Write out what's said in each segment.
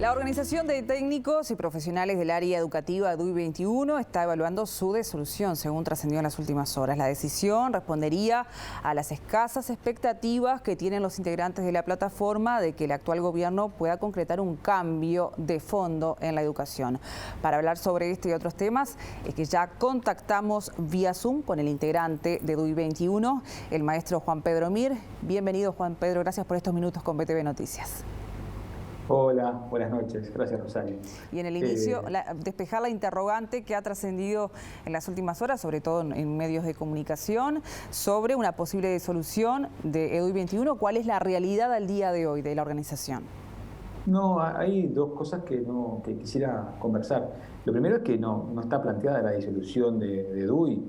La Organización de Técnicos y Profesionales del Área Educativa DUI 21 está evaluando su disolución, según trascendió en las últimas horas. La decisión respondería a las escasas expectativas que tienen los integrantes de la plataforma de que el actual gobierno pueda concretar un cambio de fondo en la educación. Para hablar sobre este y otros temas, es que ya contactamos vía Zoom con el integrante de DUI 21, el maestro Juan Pedro Mir. Bienvenido, Juan Pedro, gracias por estos minutos con BTV Noticias. Hola, buenas noches. Gracias, Rosario. Y en el inicio, despejar la interrogante que ha trascendido en las últimas horas, sobre todo en medios de comunicación, sobre una posible disolución de DUI 21. ¿Cuál es la realidad al día de hoy de la organización? No, hay dos cosas que quisiera conversar. Lo primero es que no está planteada la disolución de DUI.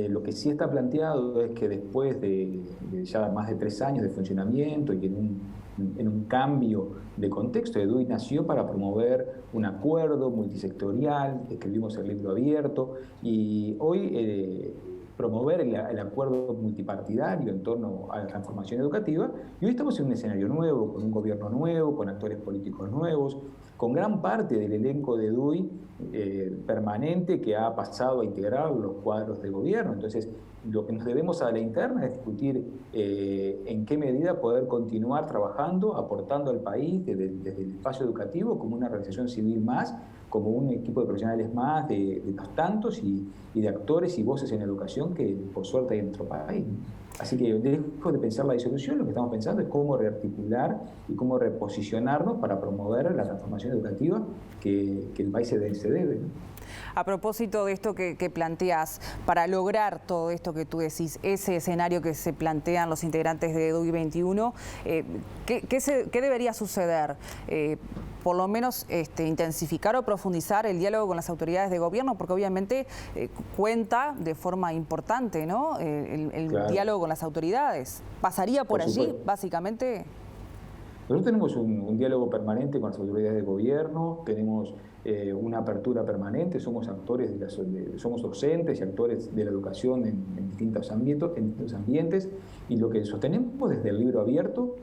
Lo que sí está planteado es que después de ya más de 3 años de funcionamiento y en un cambio de contexto, DUI nació para promover un acuerdo multisectorial, escribimos el libro abierto, y hoy promover el acuerdo multipartidario en torno a la transformación educativa, y hoy estamos en un escenario nuevo, con un gobierno nuevo, con actores políticos nuevos, con gran parte del elenco de DUI permanente que ha pasado a integrar los cuadros de gobierno. Entonces, lo que nos debemos a la interna es discutir en qué medida poder continuar trabajando, aportando al país desde el espacio educativo como una organización civil más, como un equipo de profesionales más, de los tantos y de actores y voces en educación que por suerte hay en nuestro país. Así que lejos de pensar la disolución, lo que estamos pensando es cómo rearticular y cómo reposicionarnos para promover la transformación educativa que el país se debe, ¿no? A propósito de esto que planteas, para lograr todo esto que tú decís, ese escenario que se plantean los integrantes de DUI 21, ¿qué debería suceder? Por lo menos intensificar o profundizar el diálogo con las autoridades de gobierno, porque obviamente cuenta de forma importante, ¿no? Claro. Diálogo con las autoridades. ¿Pasaría por allí, supuesto, básicamente? Nosotros tenemos un diálogo permanente con las autoridades de gobierno, tenemos una apertura permanente, somos actores somos docentes y actores de la educación en distintos ambientes, y lo que sostenemos desde el libro abierto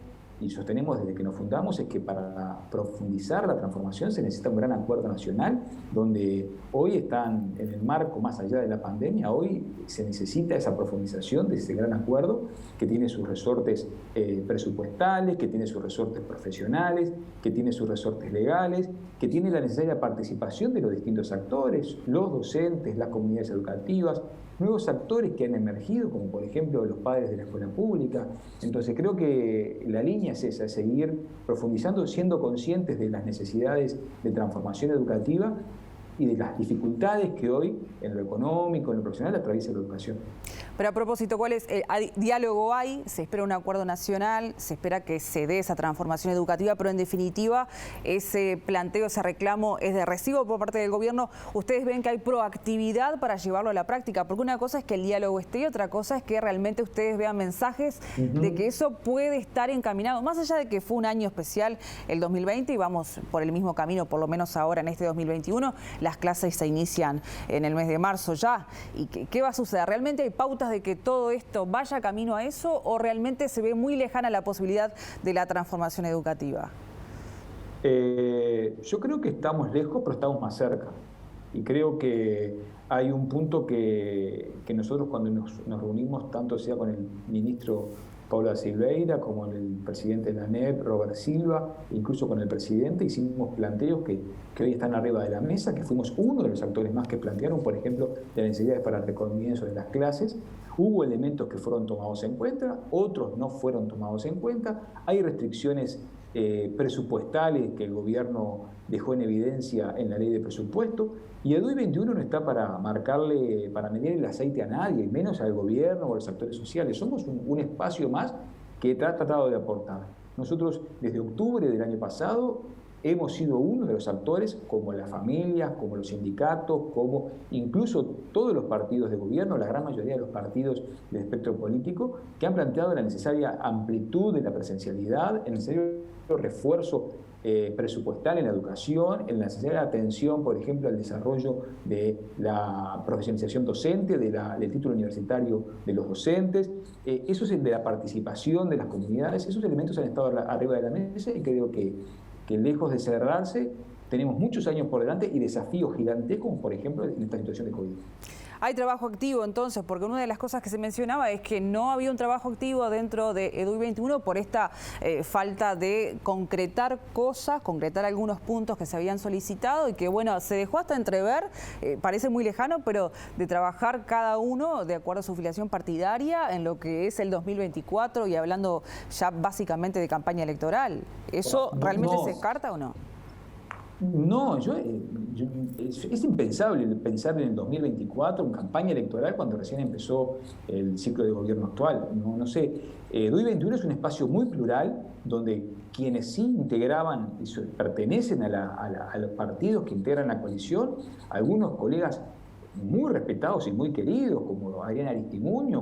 y sostenemos desde que nos fundamos es que para profundizar la transformación se necesita un gran acuerdo nacional, donde hoy están en el marco más allá de la pandemia, hoy se necesita esa profundización de ese gran acuerdo que tiene sus resortes presupuestales, que tiene sus resortes profesionales, que tiene sus resortes legales, que tiene la necesaria participación de los distintos actores, los docentes, las comunidades educativas, nuevos actores que han emergido, como por ejemplo los padres de la escuela pública. Entonces creo que la línea es esa, es seguir profundizando, siendo conscientes de las necesidades de transformación educativa y de las dificultades que hoy en lo económico, en lo profesional, atraviesa la educación. Pero a propósito, ¿cuál es? Diálogo hay, se espera un acuerdo nacional, se espera que se dé esa transformación educativa, pero en definitiva ese planteo, ese reclamo es de recibo por parte del gobierno. ¿Ustedes ven que hay proactividad para llevarlo a la práctica? Porque una cosa es que el diálogo esté y otra cosa es que realmente ustedes vean mensajes de que eso puede estar encaminado, más allá de que fue un año especial el 2020 y vamos por el mismo camino, por lo menos ahora en este 2021, las clases se inician en el mes de marzo ya. ¿Y qué va a suceder? ¿Realmente hay pautas de que todo esto vaya camino a eso o realmente se ve muy lejana la posibilidad de la transformación educativa? Yo creo que estamos lejos, pero estamos más cerca. Y creo que hay un punto que nosotros cuando nos reunimos, tanto sea con el ministro Paulo da Silveira como el presidente de la ANEP, Robert Silva, incluso con el presidente, hicimos planteos que hoy están arriba de la mesa, que fuimos uno de los actores más que plantearon, por ejemplo, las necesidades para el recomienzo de las clases. Hubo elementos que fueron tomados en cuenta, otros no fueron tomados en cuenta. Hay restricciones presupuestales que el gobierno dejó en evidencia en la ley de presupuesto, y el DUI 21 no está para medir el aceite a nadie, menos al gobierno o a los actores sociales. Somos un espacio más que ha tratado de aportar. Nosotros desde octubre del año pasado hemos sido uno de los actores, como las familias, como los sindicatos, como incluso todos los partidos de gobierno, la gran mayoría de los partidos del espectro político, que han planteado la necesaria amplitud de la presencialidad, el necesario refuerzo presupuestal en la educación, en la necesaria atención, por ejemplo, al desarrollo de la profesionalización docente, del título universitario de los docentes. Eso es el de la participación de las comunidades. Esos elementos han estado arriba de la mesa y creo que que lejos de cerrarse, tenemos muchos años por delante y desafíos gigantescos, como por ejemplo en esta situación de COVID. Hay trabajo activo entonces, porque una de las cosas que se mencionaba es que no había un trabajo activo dentro de EDUI 21 por esta falta de concretar cosas, concretar algunos puntos que se habían solicitado y que bueno, se dejó hasta entrever, parece muy lejano, pero de trabajar cada uno de acuerdo a su filiación partidaria en lo que es el 2024 y hablando ya básicamente de campaña electoral. ¿Eso realmente se descarta o no? No, es impensable pensar en el 2024, en campaña electoral, cuando recién empezó el ciclo de gobierno actual. No sé, EDUI 21 es un espacio muy plural, donde quienes sí integraban, pertenecen a los partidos que integran la coalición, algunos colegas muy respetados y muy queridos, como Adrián Aristimuño,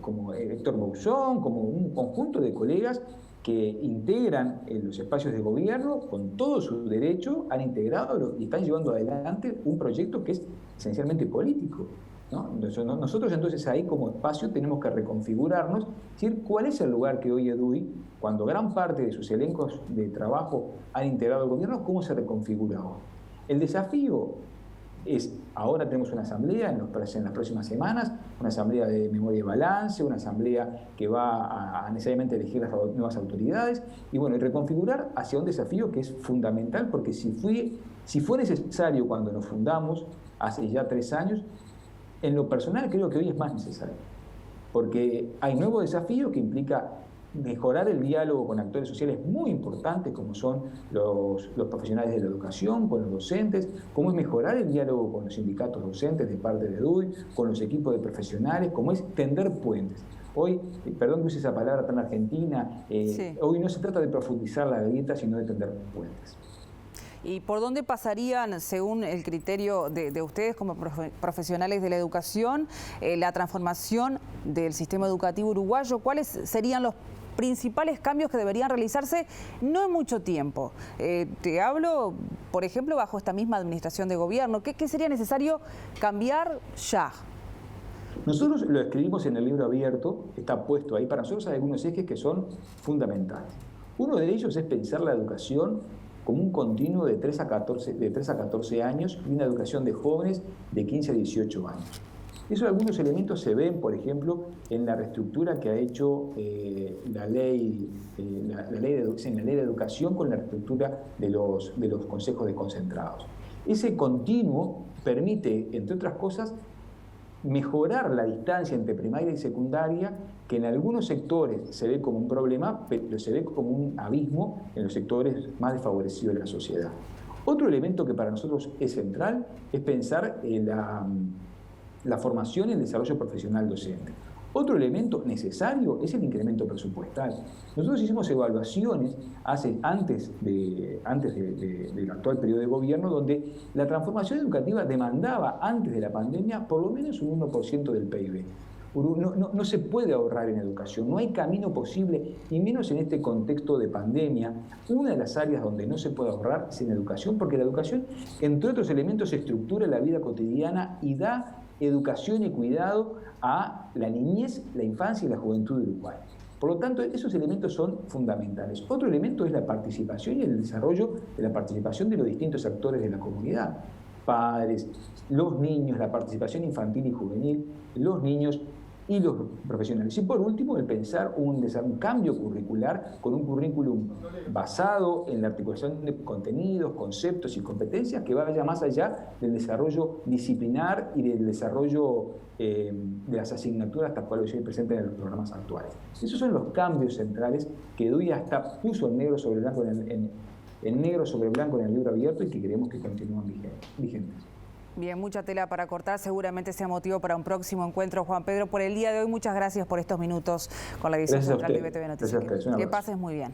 como Héctor Bauzón, como un conjunto de colegas que integran los espacios de gobierno con todo su derecho, han integrado y están llevando adelante un proyecto que es esencialmente político, ¿no? Nosotros entonces ahí como espacio tenemos que reconfigurarnos, decir cuál es el lugar que hoy EDUI, cuando gran parte de sus elencos de trabajo han integrado el gobierno, cómo se reconfigura hoy. El desafío es, ahora tenemos una asamblea en las próximas semanas, una asamblea de memoria y balance, una asamblea que va a necesariamente elegir las nuevas autoridades y bueno, y reconfigurar hacia un desafío que es fundamental, porque si fue necesario cuando nos fundamos, hace ya 3 años, en lo personal creo que hoy es más necesario, porque hay nuevo desafío que implica mejorar el diálogo con actores sociales muy importantes, como son los profesionales de la educación, con los docentes, cómo es mejorar el diálogo con los sindicatos docentes de parte de EDUI, con los equipos de profesionales, cómo es tender puentes. Hoy, perdón que use esa palabra tan argentina, sí. Hoy no se trata de profundizar la grieta, sino de tender puentes. ¿Y por dónde pasarían, según el criterio de ustedes como profesionales de la educación, la transformación del sistema educativo uruguayo? ¿Cuáles serían los principales cambios que deberían realizarse no en mucho tiempo? Te hablo, por ejemplo, bajo esta misma administración de gobierno. ¿Qué sería necesario cambiar ya? Nosotros lo escribimos en el libro abierto, está puesto ahí. Para nosotros hay algunos ejes que son fundamentales. Uno de ellos es pensar la educación como un continuo de 3 a 14 años y una educación de jóvenes de 15 a 18 años. Esos algunos elementos se ven, por ejemplo, en la reestructura que ha hecho la ley de educación con la reestructura de los consejos desconcentrados. Ese continuo permite, entre otras cosas, mejorar la distancia entre primaria y secundaria, que en algunos sectores se ve como un problema, pero se ve como un abismo en los sectores más desfavorecidos de la sociedad. Otro elemento que para nosotros es central es pensar en la formación y el desarrollo profesional docente. Otro elemento necesario es el incremento presupuestal. Nosotros hicimos evaluaciones antes del actual periodo de gobierno, donde la transformación educativa demandaba, antes de la pandemia, por lo menos un 1% del PIB. No se puede ahorrar en educación, no hay camino posible, y menos en este contexto de pandemia. Una de las áreas donde no se puede ahorrar es en educación, porque la educación, entre otros elementos, estructura la vida cotidiana y da educación y cuidado a la niñez, la infancia y la juventud de Uruguay. Por lo tanto, esos elementos son fundamentales. Otro elemento es la participación y el desarrollo de la participación de los distintos actores de la comunidad. Padres, los niños, la participación infantil y juvenil, los niños y los profesionales. Y por último, el pensar un cambio curricular con un currículum basado en la articulación de contenidos, conceptos y competencias que vaya más allá del desarrollo disciplinar y del desarrollo de las asignaturas hasta cuales hoy presentes en los programas actuales. Esos son los cambios centrales que EDUI hasta puso en negro sobre blanco en negro sobre blanco en el libro abierto y que queremos que continúen vigentes. Bien, mucha tela para cortar, seguramente sea motivo para un próximo encuentro. Juan Pedro, por el día de hoy, muchas gracias por estos minutos con la edición central de BTV Noticias. Que pases muy bien.